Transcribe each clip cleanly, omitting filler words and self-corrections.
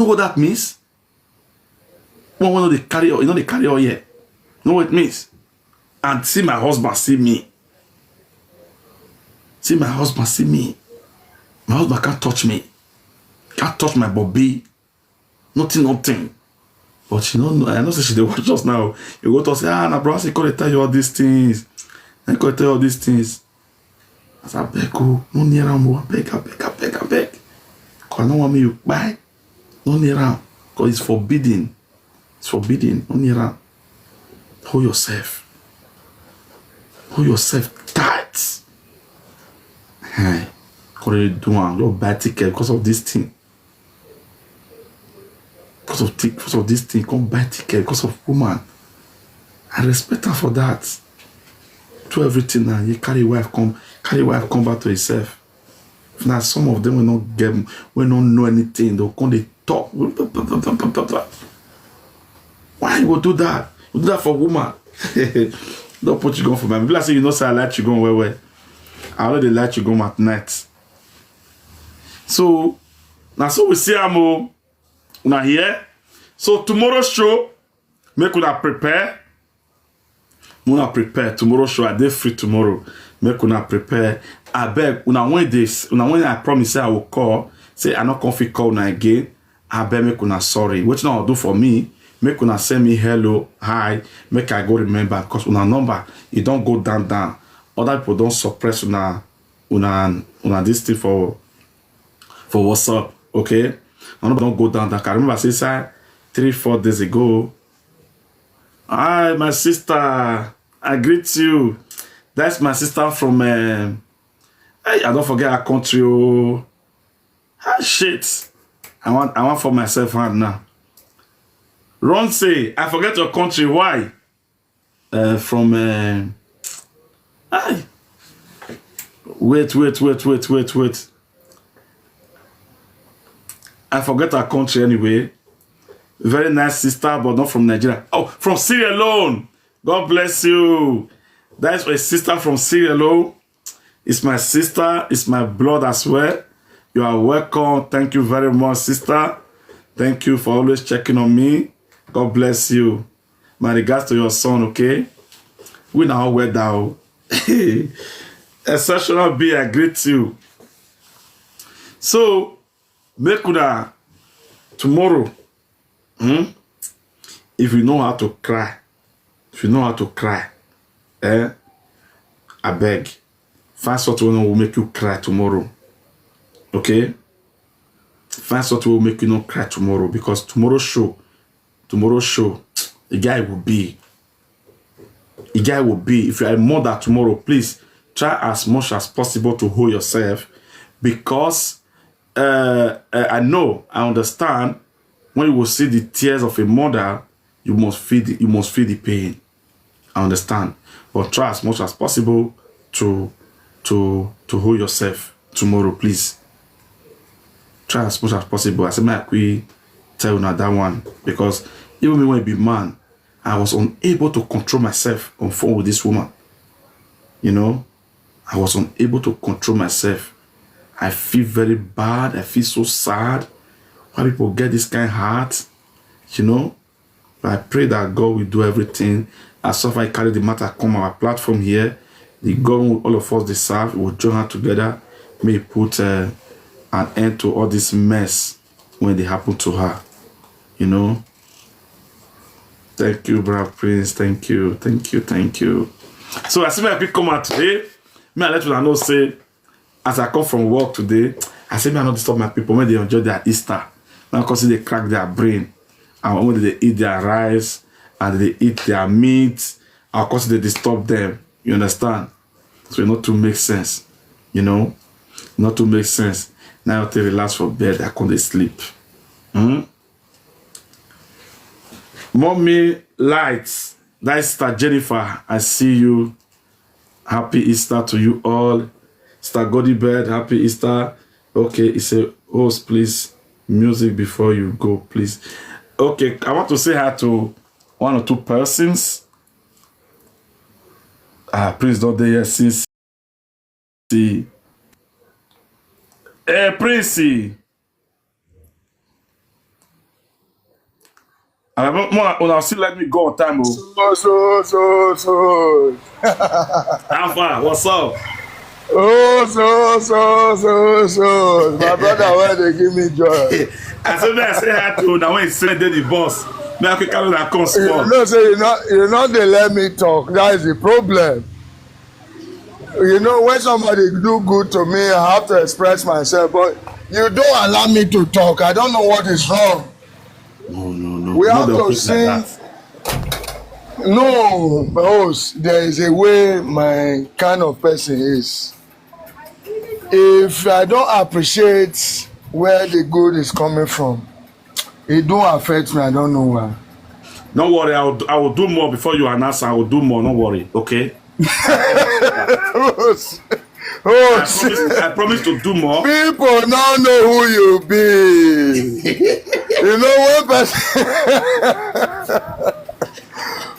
know what that means? One know they carry on, they carry on here. You know what it means? And see my husband see me. See my husband see me. My husband can't touch me. Can't touch my bobby. Nothing. But she don't know. I know she dey watch us now. You go to say, nah, bro, I can't tell you all these things. I can't tell you all these things. I said, I beg you, no near him. I beg. Because I don't want me to buy. No near him. Because it's forbidden. It's forbidden. No near him. Hold yourself. Hold yourself tight. Hey, what are you doing? Don't buy ticket because of this thing. Because of this thing, come buy ticket because of woman. I respect her for that. Do everything now. You carry wife come back to herself. Now some of them will not know anything. They'll come they talk. Why you will do that? You do that for woman. Don't put you gun for me. People say you know say I like you gun where. I already like you gun at night. So now so we see am una here. So tomorrow's show, make una prepare. Una prepare. Tomorrow's show, I dey free tomorrow. Make una prepare. I beg, una when this, una when I promise I will call, say I not config call una again. I beg make una sorry. What you do for me? Make una send me hello, hi, make I go remember because una number, it don't go down. Other people don't suppress una this thing for WhatsApp, okay? My number don't go down. I remember say 3-4 days ago. Hi, my sister. I greet you. That's my sister from hey, I don't forget her country. Oh, shit. I want for myself hand now. Ron say, I forget your country. Why? From hi. Wait. I forget her country anyway. Very nice sister, but not from Nigeria. Oh, from Sierra Leone. God bless you. That's a sister from Sierra Leone. It's my sister. It's my blood as well. You are welcome. Thank you very much, sister. Thank you for always checking on me. God bless you. My regards to your son, okay? We now wear down. Exceptional B, I greet you. So, make una tomorrow. If you know how to cry, I beg, find something will make you cry tomorrow. Okay? Find something will make you not cry tomorrow because tomorrow's show, the guy will be. If you are a mother tomorrow, please try as much as possible to hold yourself because I understand. When you will see the tears of a mother, you must feel the pain. I understand. But try as much as possible to hold yourself tomorrow, please. Try as much as possible. I said my tell you that one. Because even me when I be man, I was unable to control myself on phone with this woman. You know? I was unable to control myself. I feel very bad. I feel so sad. Why people get this kind of heart, you know? But I pray that God will do everything. As if I carry the matter, come our platform here, the God, all of us deserve, will join her together, may put an end to all this mess when they happen to her, you know? Thank you, brother Prince. Thank you. So I see my people come out today. May I let you know, say, as I come from work today, I say, may I not disturb my people when they enjoy their Easter. Now, because they crack their brain, and when they eat their rice, and they eat their meat, of course they disturb them. You understand? So not to make sense, you know, not to make sense. Now they relax for bed, I can't sleep. Mommy Lights, that's Sister Jennifer. I see you. Happy Easter to you all. Sister Godibed, happy Easter. Okay, it's a host, please. Music before you go, please. Okay, I want to say hi to one or two persons. Prince not there yet since. Hey, Prince. I'll still let me go on time. So. Alpha, what's up? So. My brother, why they give me joy? As soon as I say hi to now when he said the boss, now I can carry that come small. No, say you know they let me talk. That is the problem. You know, when somebody do good to me, I have to express myself, but you don't allow me to talk. I don't know what is wrong. No. We have to sing. No, host, there is a way my kind of person is. If I don't appreciate where the good is coming from, it don't affect me. I don't know why. Don't worry, I will do more before you announce. I will do more. Don't worry, okay? Host. I promise to do more. People now know who you be. You know one person.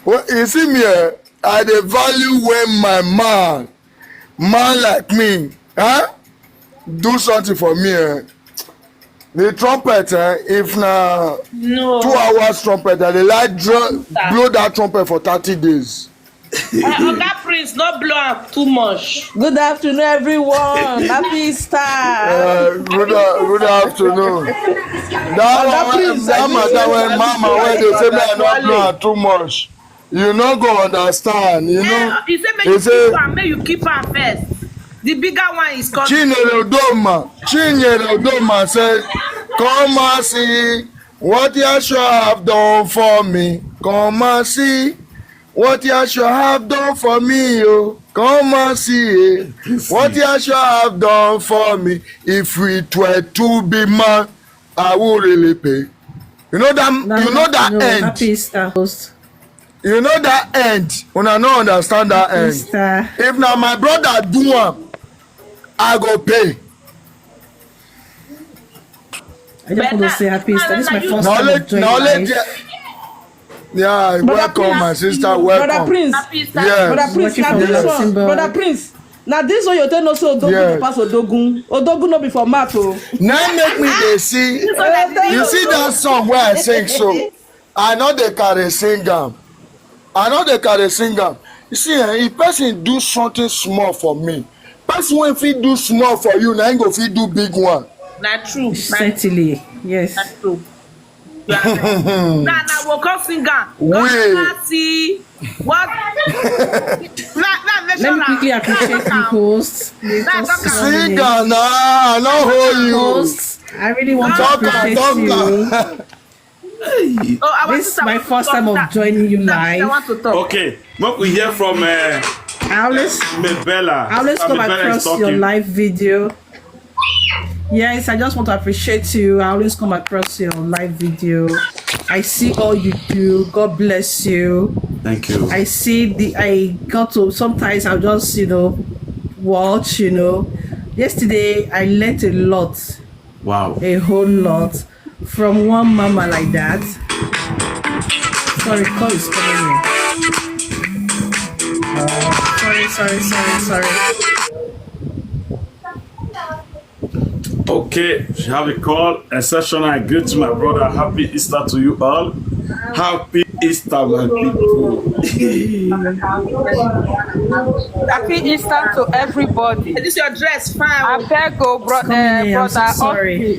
Well, you see me, I dey value when my man like me, do something for me. The trumpet, if na 2 hours trumpet, I dey like blow that trumpet for 30 days. Oga Prince, no blow up too much. Good afternoon, everyone. Happy Easter. Good afternoon. That matter when mama when they say me I not blow am too much, you no go understand. You know. He say make you keep am first. The bigger one is coming. Chinyere Udoma said, "Come and see what Yeshua have done for me. Come and see what Yeshua have done for me, oh. Come and see what Yeshua have done for me. If it were to be man, I would really pay." You know that. You know that end. Happy Easter, host. You know that end. When I don't understand that end. Easter. If now my brother do one, I go pay. I just want to say happy Easter. This is my first time of joining live. Yeah, welcome, Prince, my sister. Welcome. Brother Prince. Yes. Brother Prince. Now this one. Brother Prince. Now this one you tell no so Odogun yes. Pass Odogun. Odogun no be for math. Now make me they see. You see that song where I sing so. I know they carry sing am. You see, if person do something small for me, person when fit do small for you, now go fit do big one. That's true. Certainly, yes. That's true. Now we'll come sing am. See what? Let me quickly appreciate the host. Sing am now. I know who you. Host, I really want to appreciate you. This is my first time of joining you live. Okay, what we hear from I always come across your live video. Yes, I just want to appreciate you. I always come across your live video. I see all you do. God bless you. Thank you. Sometimes I'll just, watch, Yesterday, I learned a lot. Wow. A whole lot from one mama like that. Sorry, call is coming in. Sorry. Okay, we have a call. Exceptional. I greet to my brother. Happy Easter to you all. Happy Easter, my people. Happy Easter to everybody. This is your dress, fine. I beg brother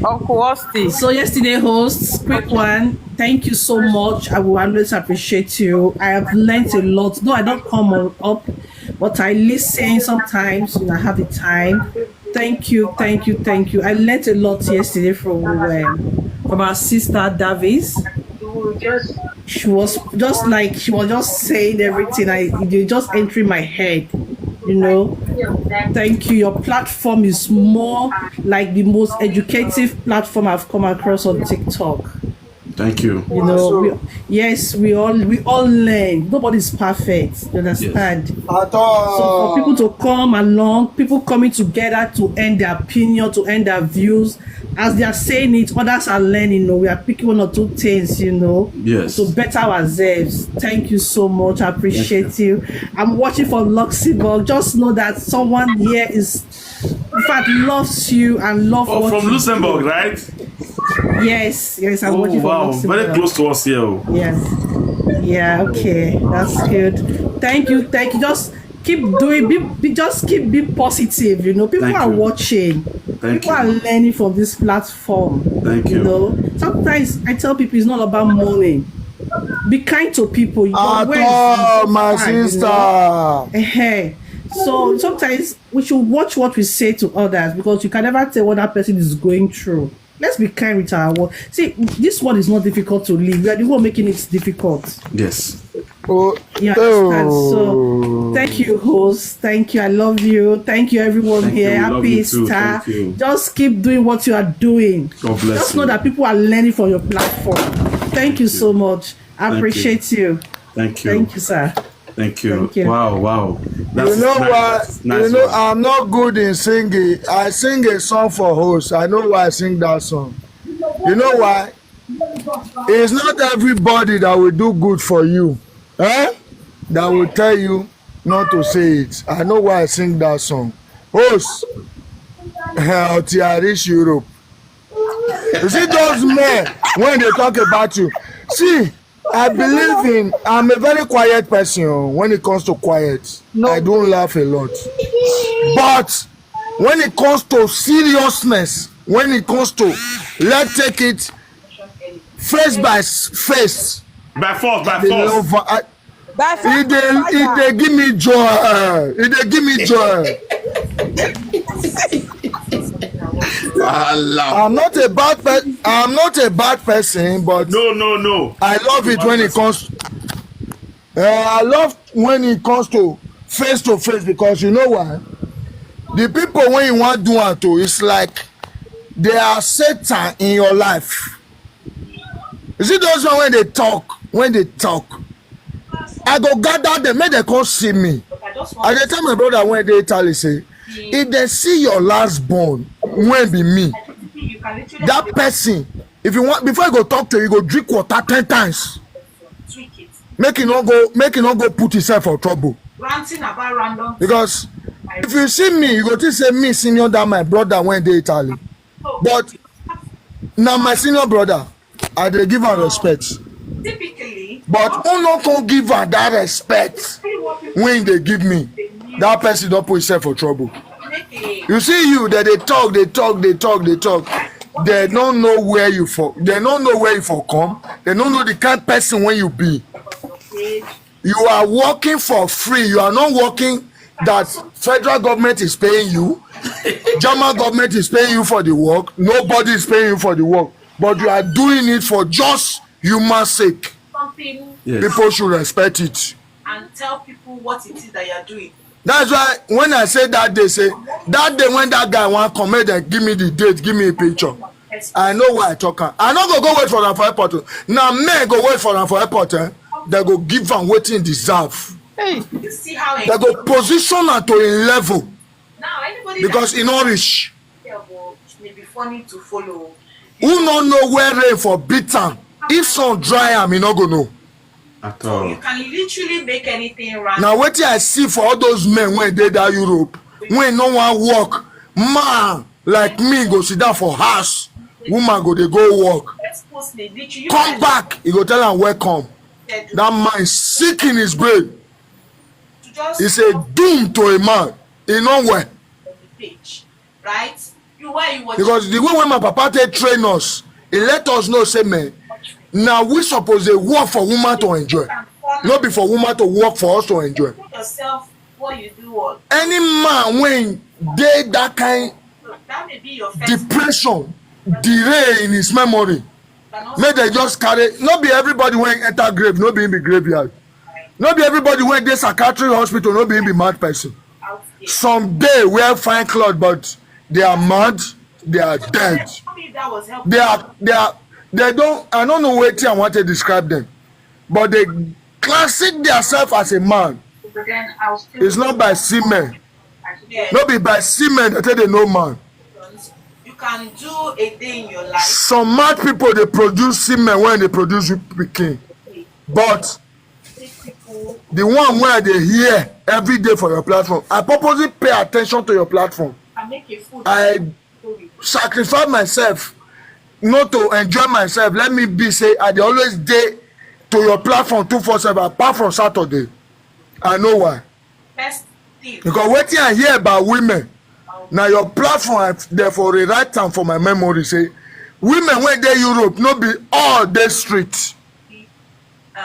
Uncle Austin. So yesterday, hosts, quick one. Thank you so much. I will always appreciate you. I have learned a lot. No, I don't come up, but I listen sometimes when I have the time. Thank you. I learned a lot yesterday from our sister Davis. She was just saying everything. You just entering my head, Thank you. Your platform is more like the most educative platform I've come across on TikTok. Thank you. We all learn. Nobody's perfect. You understand? Yes. So for people to come along, people coming together to end their opinion, to end their views, as they are saying it, others are learning. We are picking one or two things, Yes. to better ourselves. Thank you so much. I appreciate you. I'm watching from Luxembourg. Just know that someone here in fact, loves you and loves what from Luxembourg, right? Yes, yes, I'm Oh, watching from wow. Luxembourg. Very close to us here. Oh. Yes. Yeah, okay. That's good. Thank you. Thank you. Just keep doing just keep be positive, you know. People Thank are you. watching. Thank People you. are learning from this platform. Thank you. You know. Sometimes I tell people it's not about money. Be kind to people. At Words all, my fine, sister. Hey. So sometimes we should watch what we say to others because you can never tell what that person is going through. Let's be kind with our word. See, this one is not difficult to live. We are the one making it difficult. Yes. Oh, You understand? So thank you, host. Thank you. I love you. Thank you, everyone Thank you. here. We love Happy you too. Easter. Thank you. Just keep doing what you are doing. God bless Just you. know that people are learning from your platform. Thank you so much. I Thank appreciate you. Thank you. Thank you, sir. Thank you. Thank you. Wow. you know what? Nice You know, one. I'm not good in singing. I sing a song for hosts. I know why I sing that song. You know why? It's not everybody that will do good for you. Eh? That will tell you not to say it. I know why I sing that song. Host, until I reach Europe. You see those men when they talk about you. See, I'm a very quiet person when it comes to quiet. I don't laugh a lot. But when it comes to seriousness, when it comes to let's take it face by face, By force. the love, By it dey give me joy. It dey give me joy. Allah. I'm not a bad person, but No. I love it when it comes. I love when it comes to face because you know why? The people when you want do it to, it's like they are Satan in your life. You see those one when they talk, I go gather them, make them come see me. I dey tell my brother when they Italy say, if they see your last born, when be me, that person, if you want, before you go talk to you, go drink water 10 times. Make it not go put yourself for trouble. Ranting about random. Because if you see me, you go to say me senior than my brother when they Italy. But now my senior brother, I dey give her respect. Typically, But who not gonna give her that respect when they give me? That person don't put himself for trouble. You see you that they talk. They don't know where you for. They don't know where you for come. They don't know the kind of person when you be. You are working for free. You are not working that federal government is paying you. German government is paying you for the work. Nobody is paying you for the work. But you are doing it for just human sake. something Yes. People should respect it. and tell people what it is that you are doing. That's why when I say that day when that guy want come make dem give me the date, give me a picture. I know why I talk am. I no go wait for am for airport. Na men go wait for am for airport. They go give am wetin e deserve. You see how They go position am to a level now anybody because e no reach. that may be funny to follow. Who no know where rain for beat am? If sun dry am, e no go know. At You all. can literally make anything random. Na wetin I see for all those men wey dey that Europe wey no wan work, man like me go sit down for house, woman go dey go work. Expose me, literally. Come back, he go tell am welcome. That man is sick in his brain. To just It's a doom to a man. He no well. on the page, right? You why you watch Because the way when my papa take train us, he let us know say man, now we suppose dey work for woman to enjoy. No be for woman to work for us to enjoy. put yourself what you do or Any man when dey that kind that may be your first depression, delay in his memory, but also make dem just carry. No be everybody wey enter grave, no be in the graveyard. No be everybody wey dey psychiatric hospital, no be in be mad person. out there. Some dey wear fine cloth but they are mad, they are dead. Tell me if that was helpful. They don't, I don't know wetin I want to describe them, but they classic themselves as a man. But then I'll still It's not by semen, yeah. no be by semen that they know man. You can do a day in your life. Some mad people dey produce semen when they produce pikin, but Take people the one wey I dey hear every day for your platform, I purposely pay attention to your platform. and make a food I story. sacrifice myself not to enjoy myself, let me be say I dey always dey to your platform 247 apart from Saturday. I know why. Because wetin I hear about women, na your platform therefore rewrite am for my memory say women wey dey Europe no be all dey street.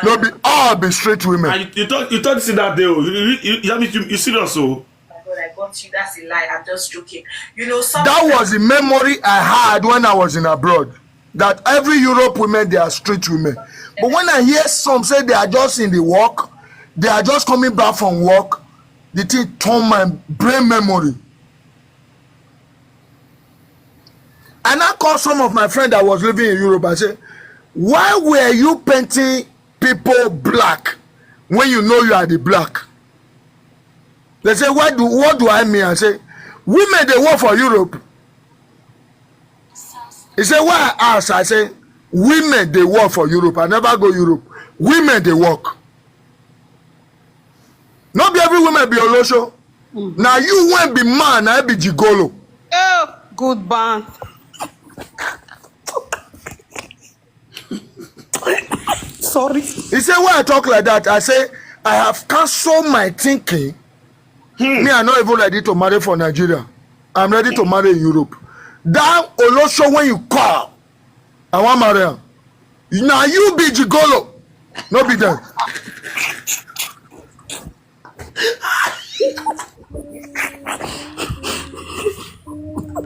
No be all be street women. And you talk this that day. You serious? Oh. I got you. That's a lie. I'm just joking. That was the memory I had when I was in abroad. That every Europe women, they are street women. But when I hear some say they are just in the work, they are just coming back from work, the thing turn my brain memory. And I called some of my friends that was living in Europe. I said, why were you painting people black when you know you are the black? They say, what do I mean? I say, women, they work for Europe. He said, why I ask? I say, women, they work for Europe. I never go Europe. Women, they work. Not be every woman be Olosho. Now you won't be man, I be gigolo. Oh, good band. Sorry. He said, why I talk like that? I say, I have cancelled my thinking. Me, I'm not even ready to marry for Nigeria. I'm ready to marry in Europe. That Olosho, when you call, I want marry him. Now you be gigolo. No be them.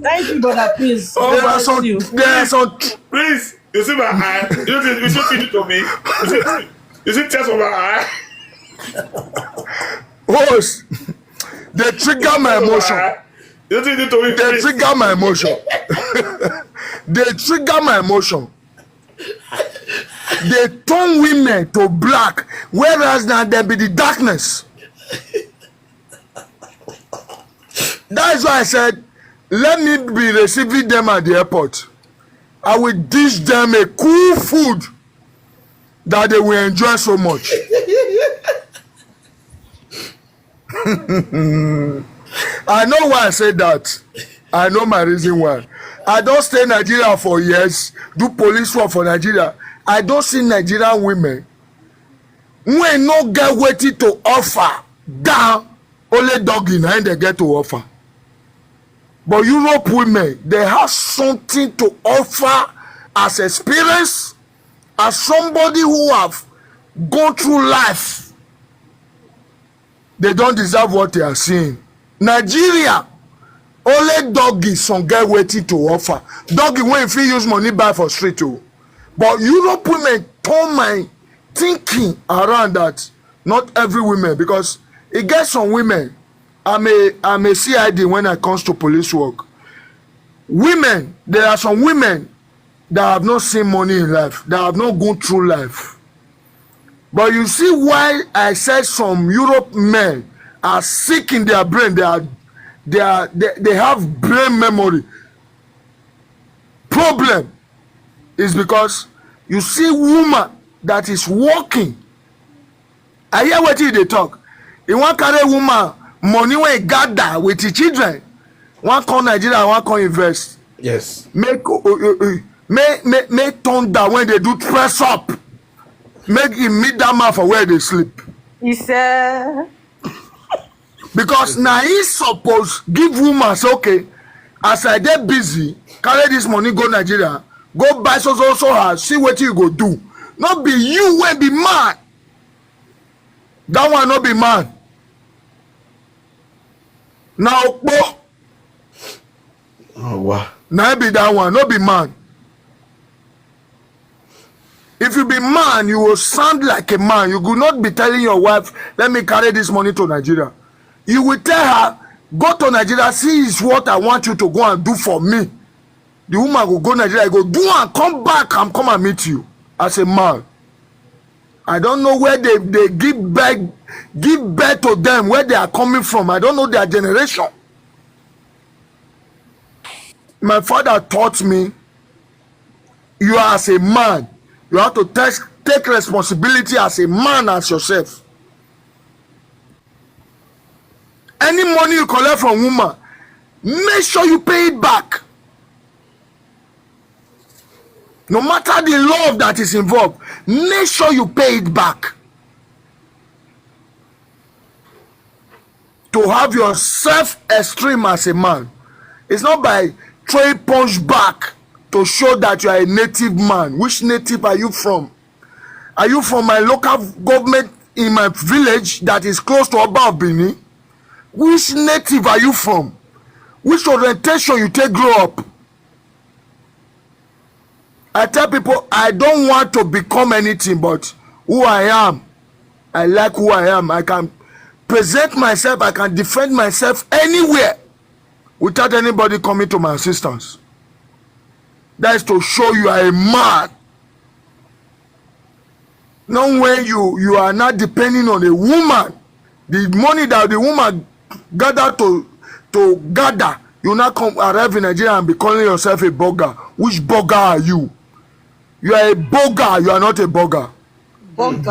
Thank you, brother. Please. There are some. Please, you see my eye. You should feed it to me. You see tears from my eye. Host, they trigger my emotion. You see it to me. They trigger my emotion. They trigger my emotion. They turn women to black, whereas now there be the darkness. That is why I said, let me be receiving them at the airport. I will dish them a cool food that they will enjoy so much. I know why I said that. I know my reason why. I don't stay in Nigeria for years, do police work for Nigeria. I don't see Nigerian women when no get waiting to offer down only doggy and they get to offer. But Europe women, they have something to offer as experience, as somebody who have gone through life. They don't deserve what they are seeing. Nigeria, only doggy some get waiting to offer. Doggy when if you use money buy for street too. But Europe women turn my thinking around that not every woman, because it gets some women. I'm a CID when it comes to police work. Women, there are some women that have not seen money in life, that have not gone through life. But you see why I said some Europe men are sick in their brain. They have brain memory problem. Is because you see woman that is working. I hear what they talk. You want carry woman money when he gather with the children. One come Nigeria, one come invest. Yes. Make thunder when they do press up. Make him meet that man for where they sleep. He said. Because now he suppose give woman say, okay, as I get busy, carry this money go Nigeria, go buy so house, see what you go do. Not be you when be man. That one not be man. Now, oh wow. Now be that one, not be man. If you be man, you will sound like a man. You will not be telling your wife, let me carry this money to Nigeria. You will tell her, go to Nigeria, see is what I want you to go and do for me. The woman will go to Nigeria, go do and come back and come and meet you as a man. I don't know where they give birth to them, where they are coming from. I don't know their generation. My father taught me, you are as a man, you have to take responsibility as a man as yourself. Any money you collect from woman, make sure you pay it back. No matter the love that is involved, make sure you pay it back. To have your self-esteem as a man, it's not by throwing punch back to show that you are a native man. Which native are you from? Are you from my local government in my village that is close to Oba of Benin? Which native are you from? Which orientation you take grow up? I tell people I don't want to become anything but who I am. I like who I am. I can present myself, I can defend myself anywhere without anybody coming to my assistance. That is to show you are a man. Not when you are not depending on a woman. The money that the woman gather to gather, you not come arrive in Nigeria and be calling yourself a burger. Which burger are you? You are a burger, you are not a burger. Burger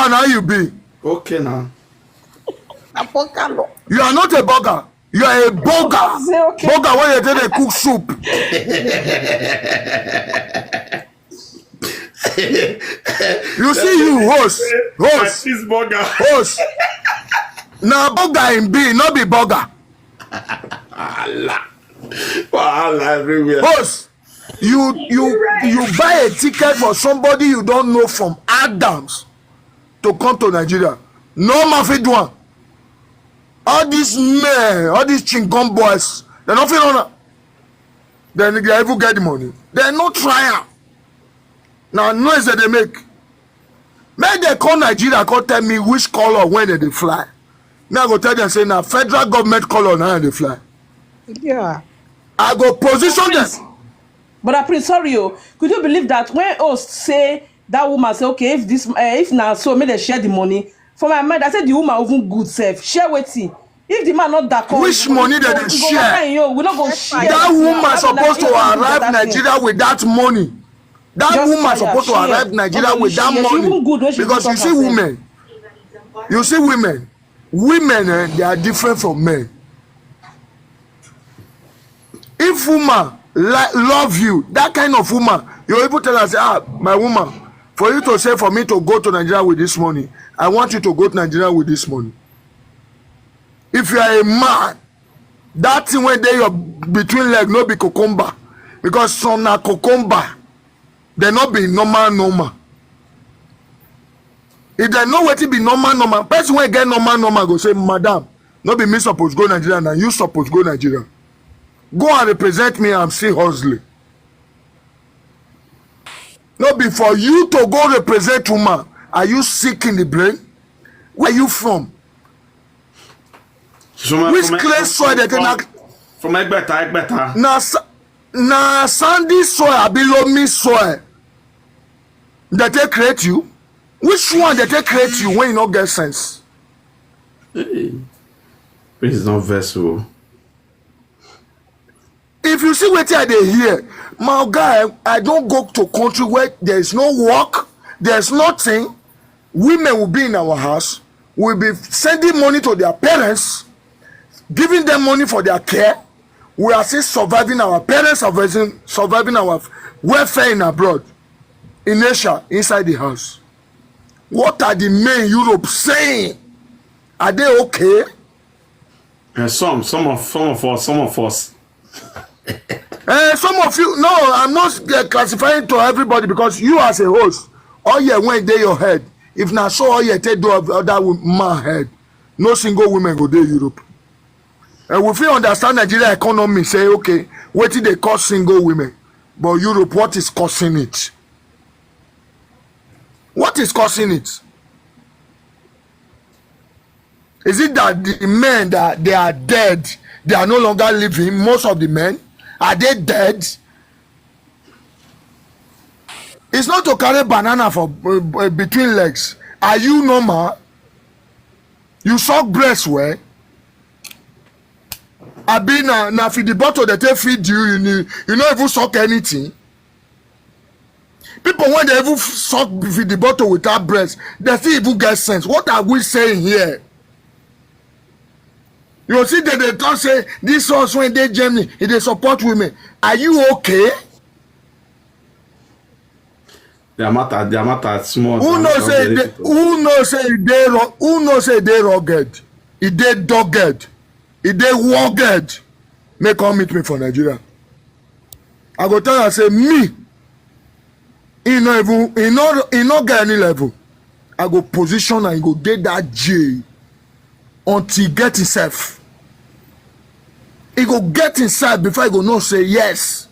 now you be. Okay now. You are not a burger. You are a burger. Okay. Burger when you take a cook soup. You see you host. Now burger in B, not be burger. Allah everywhere. Host, you buy a ticket for somebody you don't know from Adams to come to Nigeria. No man fit do one. All these men, all these chingom boys, they're not fit on. Then they even get the money. They're not trying. Now noise that they make. Make they call Nigeria, come tell me which color when they fly. Now I go tell them say now federal government color now they fly. Yeah. I go position them. But Prince, sorry, could you believe that when host say that woman say okay if now so make they share the money for my mind I said the woman even good self share wetin if the man not that which money that they share? We not go share That woman supposed to arrive Nigeria with that money. That Just woman fire, supposed to share. arrive Nigeria Okay, with that share. She money even good when she because talk you see herself. women they are different from men. If woman love you, that kind of woman, you able tell her say my woman, for you to say for me to go to Nigeria with this money, I want you to go to Nigeria with this money. If you are a man, that thing when they your between leg no be cucumber because some na cucumber, they not be normal. If they know what it be normal, person when get normal go say madam, no be me suppose go Nigeria now, you suppose go Nigeria. Go and represent me, I'm still hustling. No be for you to go represent woman. Are you sick in the brain? Where are you from? Which clay soil they can act? From Egbeta. Na sandy soil, abi loamy soil. That they create you? Which one that they create you when you not get sense? This is not vessel. If you see what I dey hear, my guy, I don't go to country where there is no work, there's nothing. Women will be in our house, we'll be sending money to their parents, giving them money for their care. We are still surviving our parents, surviving our welfare in abroad, in Asia, inside the house. What are the men in Europe saying? Are they okay? And some of us. Some of you, no, I'm not classifying to everybody because you as a host, all you when they your head. If not so, all you take do other man head. No single women go there Europe. And if you understand Nigeria economy, say okay, what did they call single women? But Europe, what is causing it? What is causing it? Is it that the men that they are dead, they are no longer living? Most of the men are they dead? It's not to carry banana for between legs. Are you normal? You suck breast well? I been na feed the bottle that they feed you, you not even suck anything. People when they even suck feed the bottle without breast, they still even get sense. What are we saying here? You see that they don't say this house when they Germany, they support women. Are you okay? The matter small. Who knows say they who knows say they rugged, e dey dogged, e dey wogged. May come meet me for Nigeria. I go tell you say me, he no get any level. I go position and he go dey that jail until he get himself. He go get himself before he go know say yes.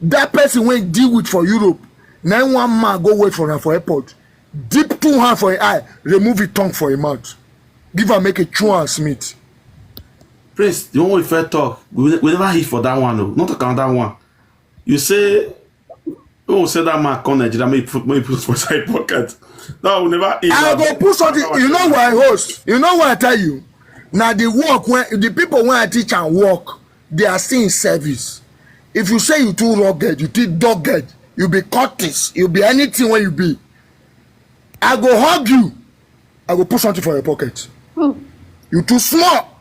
That person wey deal with for Europe, na one man go wait for am for airport, dip 2 hands for him eye, remove his tongue for him mouth, give am make a chew and smith. Prince, the one we first talk, we never hit for that one, no. Not talk about that one. You say, oh, say that man come Nigeria, may put for side pocket. No, we never hit. I go put something. You know why, host? You know why I tell you? Now the work when the people when I teach and work, they are still in service. If you say you too rugged, you too dogged, you be Curtis, you be anything when you be. I go hug you. I go put something for your pocket. You too small.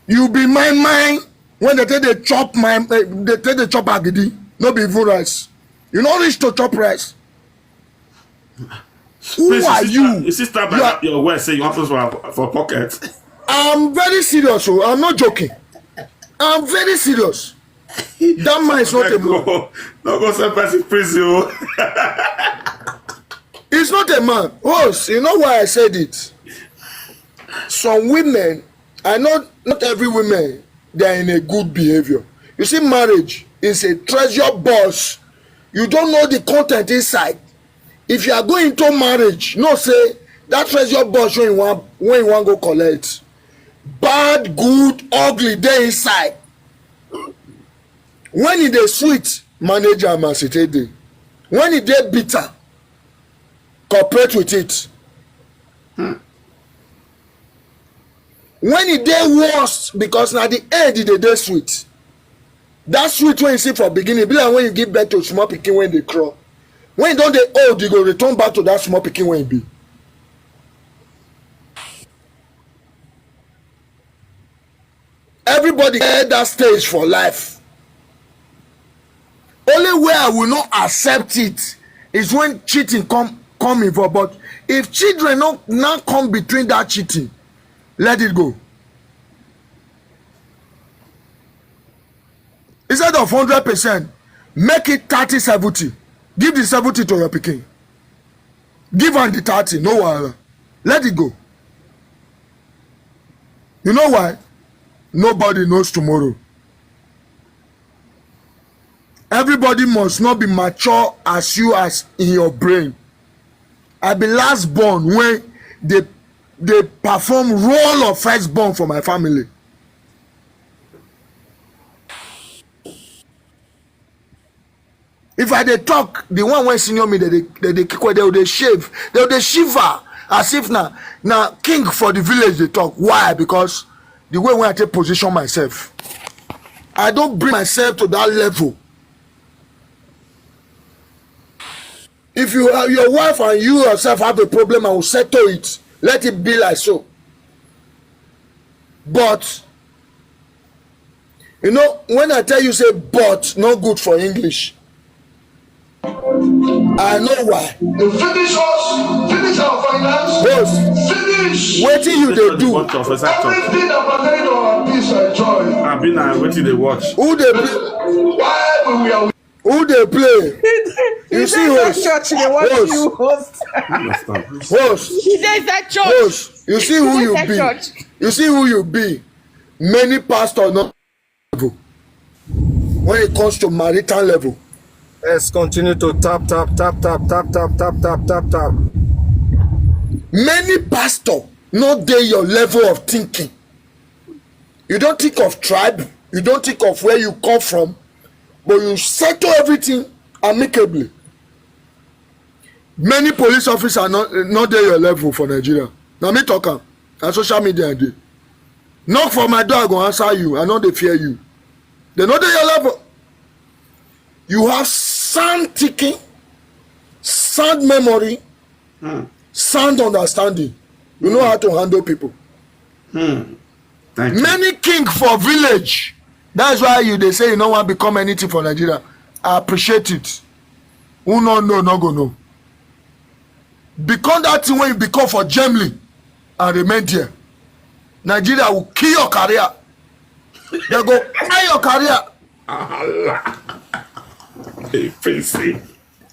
You be my when they take the chop they take the chop agidi, no be even rice. You no reach to chop rice. Who Prince, are you? You sister by your word say you want for pocket. I'm very serious, so I'm not joking. I'm very serious. That man is not a man. No go say person Prince you. He's not a man. Host, you know why I said it? Some women, I know not every woman, they are in a good behavior. You see, marriage is a treasure box. You don't know the content inside. If you are going to marriage, no say that treasure box when you want go collect. Bad, good, ugly, they inside. When it is sweet, manage am as it is. When it is bitter, cooperate with it. When it dey worst, because na the end it dey sweet. That sweet when you see for beginning be like when you give birth to small pikin when dey crawl. When you don dey old, you go return back to that small pikin when you be. Everybody get that stage for life. Only way I will not accept it is when cheating come involved. But if children not come between that cheating, let it go. Instead of 100%, make it 30-70. Give the 70 to your pikin. Give am the 30, no wahala. Let it go. You know why? Nobody knows tomorrow. Everybody must not be mature as you as in your brain. I be last born when they perform role of firstborn for my family. If I dey talk, the one when senior me they kick away, they shave, they shiver as if na king for the village they talk. Why? Because the way when I take position myself, I don't bring myself to that level. If you your wife and you yourself have a problem, I will settle it. Let it be like so. But you know, when I tell you say but, no good for English. I know why. You finish us, finish our finance, Boss, finish wetin you dey do? everything that pertain to our peace and joy. I've been waiting they watch. Who dey play? Why we are Who dey play? You see host. Church, they want Host. you host. Host. He dey inside church. Host. You see who you Inside be. church. You see who you be. Many pastors not level. When it comes to marital level. Let's continue to tap. Many pastors not dey your level of thinking. You don't think of tribe. You don't think of where you come from. But you settle everything amicably. Many police officers are not dey your level for Nigeria. Now me talk am. Na social media dey. Knock for my door, I go answer you. I no dey fear you. They no dey your level. You have sound thinking, sound memory, sound understanding. You know how to handle people. Thank you. Many king for village. That's why they say you no want become anything for Nigeria. I appreciate it. who no know no go know. Become that thing when you become for Germany and remain there. Nigeria will kill your career. They go kill your career. Allah. Hey, Princy.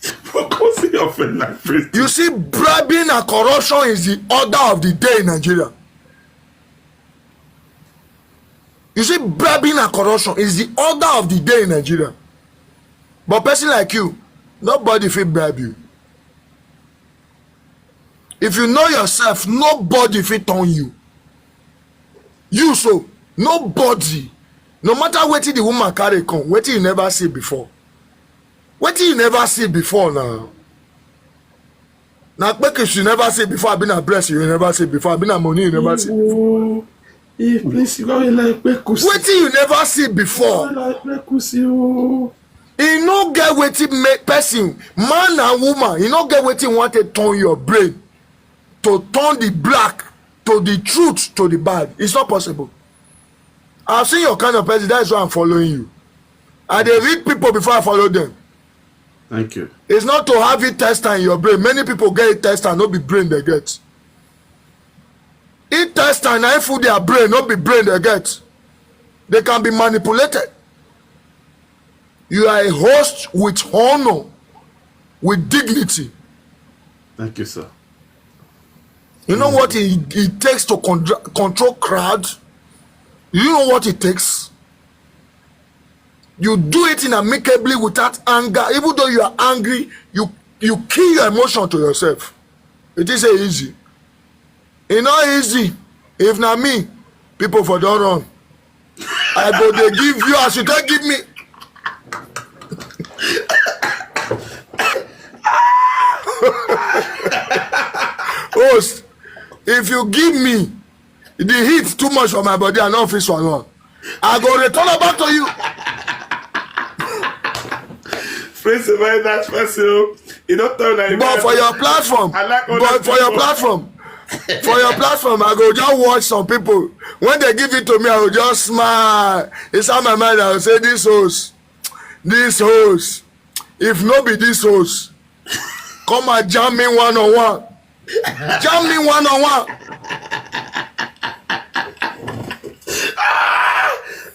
Focus your friend like Princy. You see, bribing and corruption is the order of the day in Nigeria. You see, bribing and corruption is the order of the day in Nigeria. But person like you, nobody fit bribe you. If you know yourself, nobody fit turn you. You so, nobody. No matter wetin the woman carry come, wetin you never see before. Wetin you never see before now. Now, because you never see before, I been a breast, you never see before, I been a money, you never see before. Yeah, please, you got like wetin you never see before. You no get wetin make person, man and woman, you no get wetin want to turn your brain to turn the black to the truth to the bad. It's not possible. I've seen your kind of person, that's why I'm following you. I dey read people before I follow them. Thank you. It's not to have it test in your brain. Many people get it test and not be brain they get. It test and I food their brain, not be brain they get. They can be manipulated. You are a host with honor, with dignity. Thank you, sir. You know what it takes to control crowd? You know what it takes? You do it in amicably without anger. Even though you are angry, you kill your emotion to yourself. It is easy. It's not easy. If not me, people for don't run. I go they give you as you don't give me. Host, if you give me the heat too much for my body, I no fit swallow. I go return it back to you. Prince is very nice person. You don't tell that. But for your platform, for your platform, I go just watch some people. When they give it to me, I will just smile. Inside my mind, I will say, this host. If no be this host, come and jam me one-on-one. Jam me one-on-one.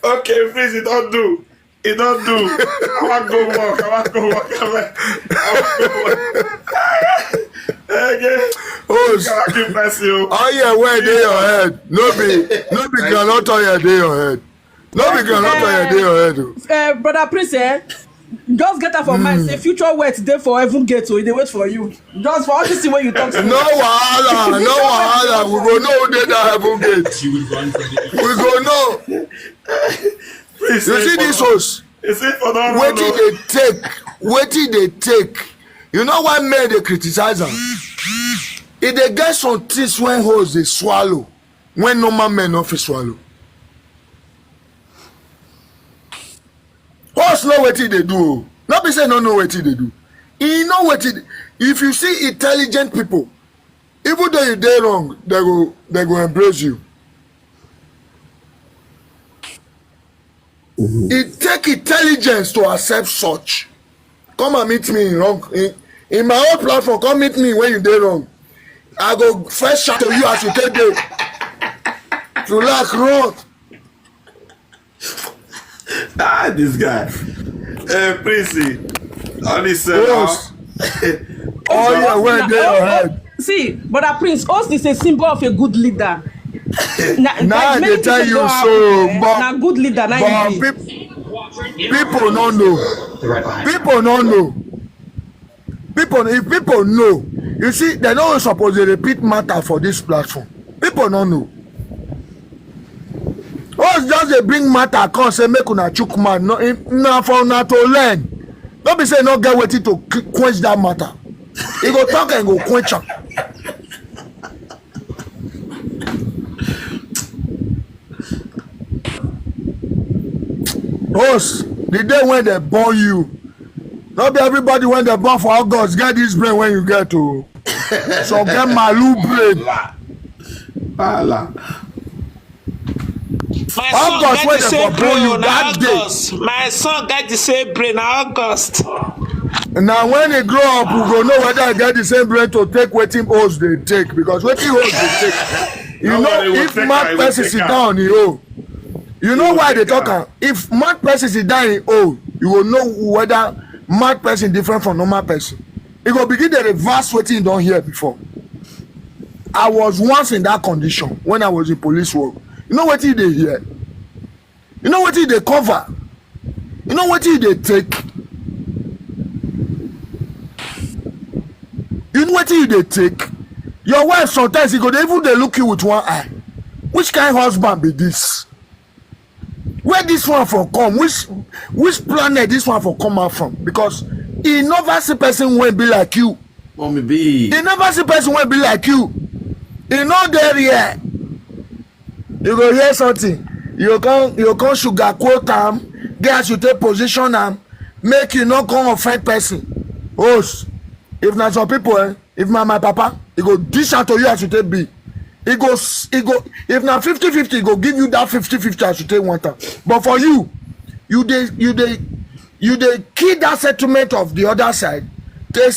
Okay, please, it don't do. It don't do. I want to go work. Okay. Host. Oh yeah, where dey your head? No be groundnut oil dey your head. No be groundnut oil dey your head. Brother Prince, just get that for mind. Say future wet dey for heaven gate, so they wait for you. Just for all this thing when you talk to me. No wahala. We go know who dey that heaven gate. We go know. You see this host? Wetin dey take? You know why men dey criticize am? E dey get some things when hoes dey swallow, when normal men no fit swallow. Hoes know wetin dey do o. No be say no know wetin dey do. E know wetin. If you see intelligent people, even though you dey wrong, they go embrace you. It take intelligence to accept such. Come and meet me in my own platform. Come meet me when you dey wrong. I go first shout to you as you take dey. If you like run. This guy. Prissy. All this Yes. Oh yeah, where dey your head? See, Brother Prince, host is a symbol of a good leader. Now they tell you so, but na good leader, na you be. People no know. People no know. If people know, you see, they don't suppose to repeat matter for this platform. People no know. Us just dey bring matter come say make una chook man. No, na for una to learn. Don't be say no get wetin to quench that matter. He go talk and go quench am. Host, the day when they born you, not be everybody when they born for August get this brain when you get to. So get malu brain. My son August get when the they same born you brain that na day. August. My son get the same brain na August. Now when he grow up, we go know whether I get the same brain to take wetin hoes they take, because wetin hoes they take. You know, if mad person sit down he owe. You know why they talk am? If mad person sit down he owe, you will know whether mad person different from normal person. He go begin the reverse wetin you don hear before. I was once in that condition when I was in police work. You know wetin they hear? You know wetin they cover? You know wetin they take? You know wetin you dey take? Your wife sometimes e go dey even dey look you with one eye. Which kind husband be this? Where this one for come? Which planet this one for come out from? Because e never see person wey be like you. Mommy be. E never see person wey be like you. E no dey here. You go hear something. You come sugarcoat am, get as you take position am, make you no come offend person. Host. If na some people, if na my papa, he go dish out to you as you take be. He go. If na 50-50, he go give you that 50-50 as you take want am. But for you dey kill that settlement of the other side. Take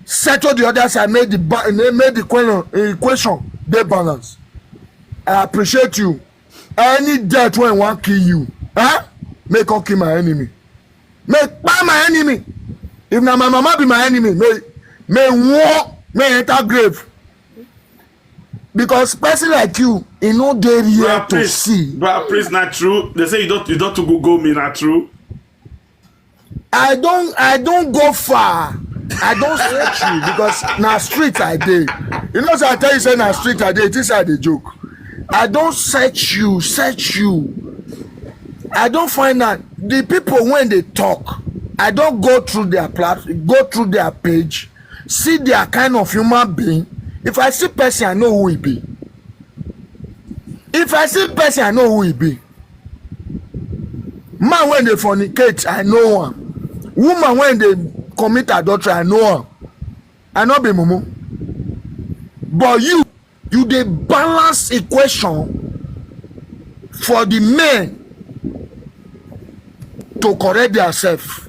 settle the other side. Make the equation dey balance. I appreciate you. Any death when wan kill you, make come kill my enemy. Make buy my enemy. If na my mama be my enemy, may enter grave. Because person like you, e no dey here to see. But please, not true. They say you don't to Google me, not true. I don't go far. I don't search you because na street I dey. You know, so I tell you say na street I dey. It is a joke. I don't search you. I don't find out the people when they talk. I don't go through their go through their page, see their kind of human being. If I see person, I know who he be. If I see person, I know who he be. Man when they fornicate, I know him. Woman when they commit adultery, I know him. I know be mumu. But you dey balance equation for the men to correct themselves.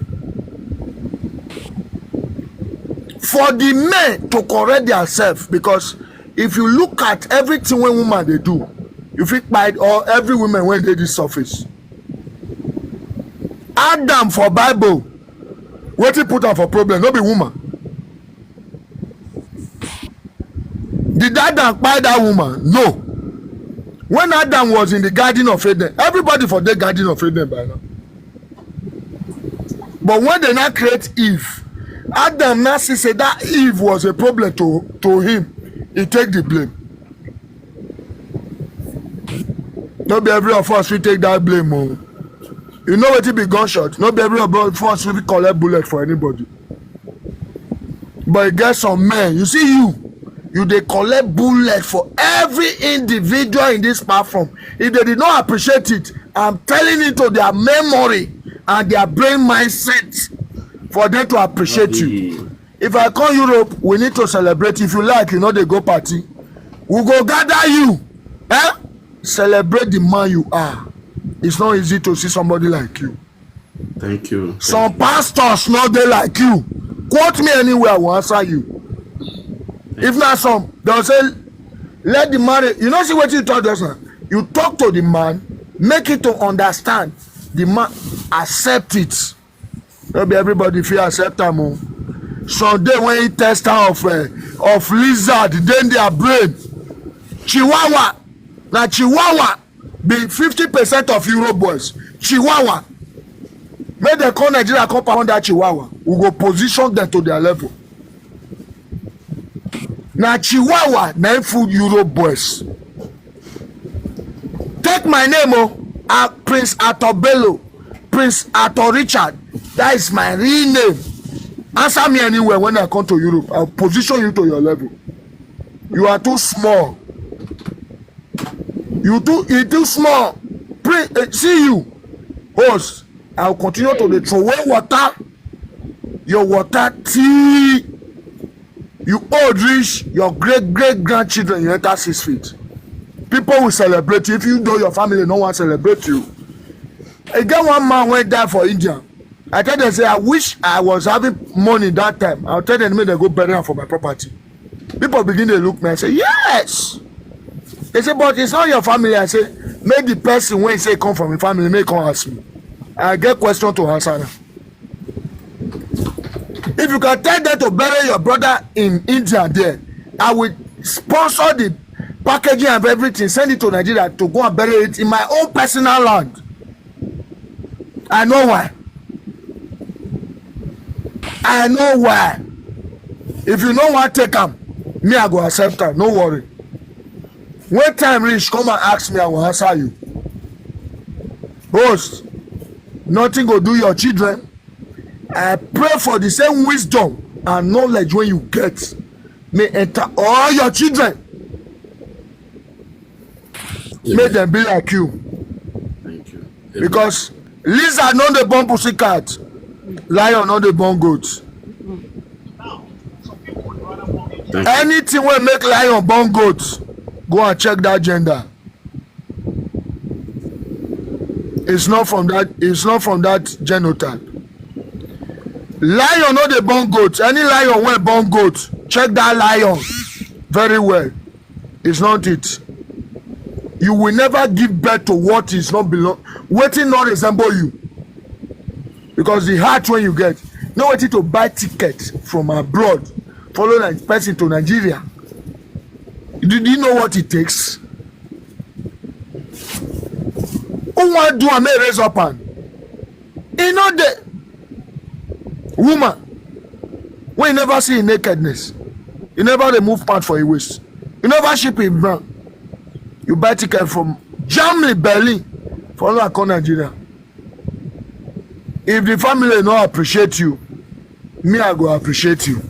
For the men to correct themselves, because if you look at everything when woman they do, you fit find or every woman when they this surface. Adam for Bible, what he put am for problem, no be woman. Did Adam buy that woman? No. When Adam was in the Garden of Eden, everybody for the Garden of Eden by now. But when they now create Eve, Adam now say that Eve was a problem to him. He take the blame. Not be every of us we take that blame. Oh. You know what it be gunshot. Not be every of us we collect bullet for anybody. But it get some men. You see you dey collect bullet for every individual in this platform. If they did not appreciate it, I'm telling it to their memory and their brain mindset for them to appreciate you. If I come Europe, we need to celebrate. If you like, you know they go party. We go gather you. Celebrate the man you are. It's not easy to see somebody like you. Thank you. Some pastors not they like you. Quote me anywhere, I will answer you. If not some, they'll say, let the man, you know, see what you told us now. You talk to the man, make it to understand. The man accept it. Maybe everybody feel accept them. Sunday when he test out of lizard, then their brain. Chihuahua. Now Chihuahua be 50% of Euro boys. Chihuahua. Make them call Nigeria come around that Chihuahua. We go position them to their level. Now Chihuahua, name food Euro boys. Take my name, Prince Atobello, Prince Ato Richard. That is my real name. Answer me anywhere when I come to Europe. I'll position you to your level. You are too small. You too small. See you. Host, I'll continue to throw away water. Your water tea. You old rich, your great grandchildren, you enter 6 feet. People will celebrate you. If you know your family, no one celebrate you. Again, one man went there for India. I tell them, say, I wish I was having money that time. I'll tell them, make them go bury am for my property. People begin to look me and say, yes. They say, but it's not your family. I say, make the person when say come from your family, make come ask me. I get question to answer now. If you can tell them to bury your brother in India there, I will sponsor the packaging and everything, send it to Nigeria to go and bury it in my own personal land. I know why. I know why. If you know what, take am. Me, I go accept am. No worry. When time reach, come and ask me, I will answer you. Host, nothing go do your children. I pray for the same wisdom and knowledge when you get may enter all your children. Yeah. Make them be like you. Thank you. Because lizard not the born pussycat, lion not the born goat. Anything will make lion born goat, go and check that gender. It's not from that. It's not from that genotype. Lion not the born goat. Any lion will born goat. Check that lion very well. It's not it. You will never give birth to what is not belong. Waiting not resemble you. Because the heart when you get, no waiting to buy ticket from abroad, follow that person to Nigeria. Do you know what it takes? Who want do a may raise up hand? You know the woman when you never see nakedness, you never they move part for your waist, you never ship in brown, you buy ticket from Germany, Berlin, follow that call Nigeria. If the family no appreciate you, me I go appreciate you.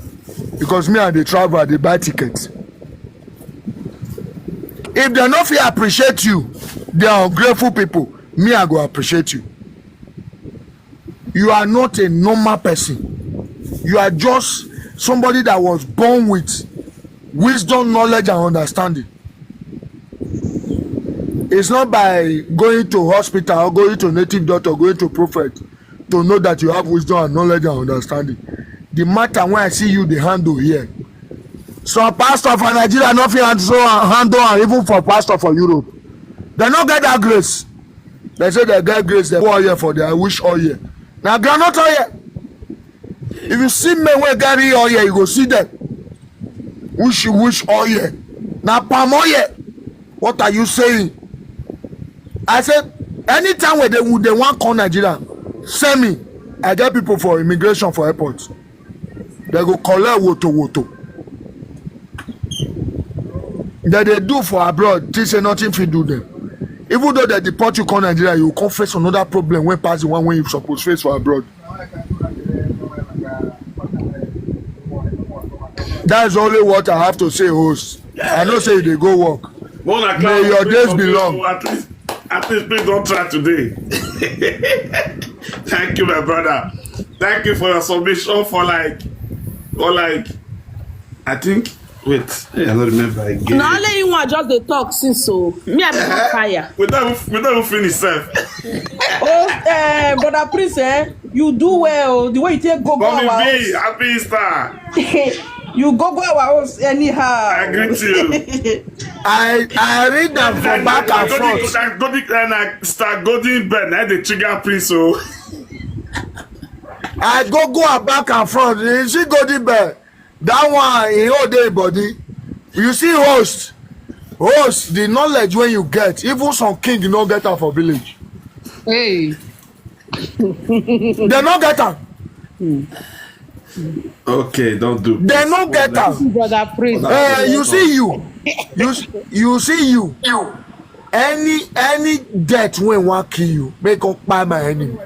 Because me and the travel, they buy tickets. If they not feel appreciate you, they are ungrateful people. Me, I go appreciate you. You are not a normal person. You are just somebody that was born with wisdom, knowledge, and understanding. It's not by going to hospital or going to native doctor or going to prophet to know that you have wisdom and knowledge and understanding. The matter when I see you, the handle here. So pastor for Nigeria, nothing handle, and even for pastor for Europe. They not get that grace. They say they get grace, they pour here for their wish all year. Now granite all year. If you see men when carry all year, you go see them. Wish all year. Now palm all year. What are you saying? I said, anytime when they want call Nigeria, send me. I get people for immigration for airports. They go collect woto. That they do for abroad, they say nothing fit do them. Even though they deport you come Nigeria, you come face another problem when pass the one when you suppose face for abroad. That's only what I have to say, host. I know say they go work. May your days be long. At least please don't try today. Thank you, my brother. Thank you for your submission for like, I think, wait, I don't remember again. No, only you want just the talk since so. Me, I be on fire. We don't finish, sir. Oh, brother Prince, you do well. The way you take go Mommy our B, happy Easter. You go our house anyhow. I agree to you. I read them from back and forth. Start golden bed, now the trigger Prince, so. I go back and front. You see golden bed. That one in all day body. You see host, the knowledge when you get, even some king you not get out for village. Hey. They not get out. Okay, don't do. They not get out. Brother Prince. You see you see you. Any death when one kill you, make up by my enemy.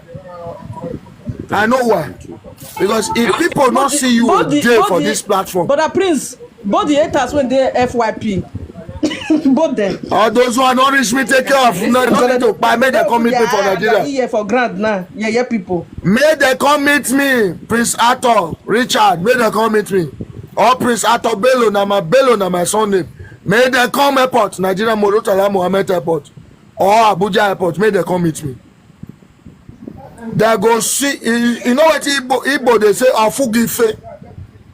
I know why. Because if people not see you there for this platform. Brother Prince, both the haters when they FYP. Both them. All those who are not reach me take care of. Not to buy. Make them come meet me for Nigeria. Yeah, for grand now. Yeah, people. Make them come meet me. Prince Arthur, Richard. Make them come meet me. Or Prince Arthur Bello na my son name. Make them come airport. Nigeria Murtala Mohammed Airport. Or Abuja Airport. Make them come meet me. They go see, you know what Igbo they say, Afugife.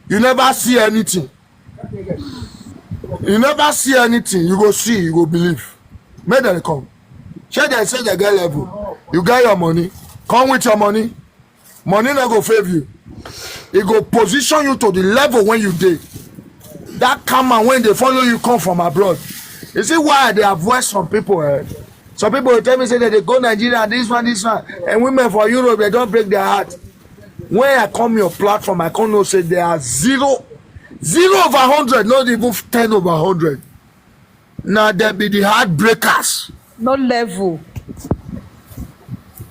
You never see anything. You never see anything. You go see, you go believe. Make them come. Shey they say they get level. You get your money. Come with your money. Money no go favor you. It go position you to the level when you dey. That karma when they follow you come from abroad. You see why they avoid some people? Some people will tell me say that they go Nigeria, this one, and women for Europe they don't break their heart. When I come your platform, I can't know say they are 0 over 100, not even 10 over 100. Now there be the heartbreakers. No level.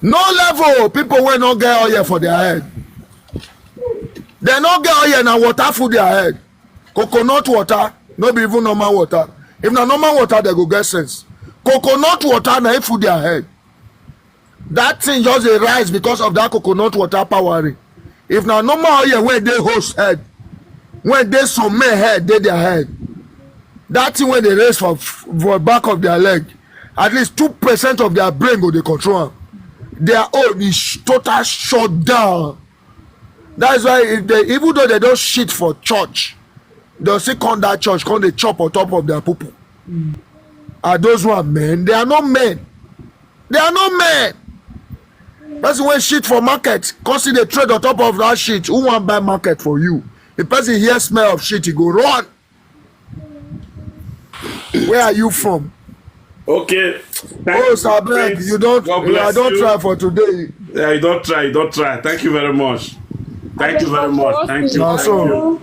No level. People will not get oil for their head. They not get oil and water for their head. Coconut water, not be even normal water. If not normal water, they go get sense. Coconut water, na for their head. That thing just a rise because of that coconut water powering. If not normal oil, when they host head, when they some men head, they their head. That thing when they raise for back of their leg, at least 2% of their brain go they control. Their own is total shut down. That's why if they, even though they don't shit for church, they'll still come that church, come they chop on top of their poo. Are those one men? They are not men. They are not men. That's when shit for market, cause they trade on top of that shit. Who want buy market for you? The person hear smell of shit, he go run. Where are you from? Okay. Oh, Sabek, you don't. I don't try for today. Yeah, you don't try. Thank you very much. Thank you very much. Thank you. So,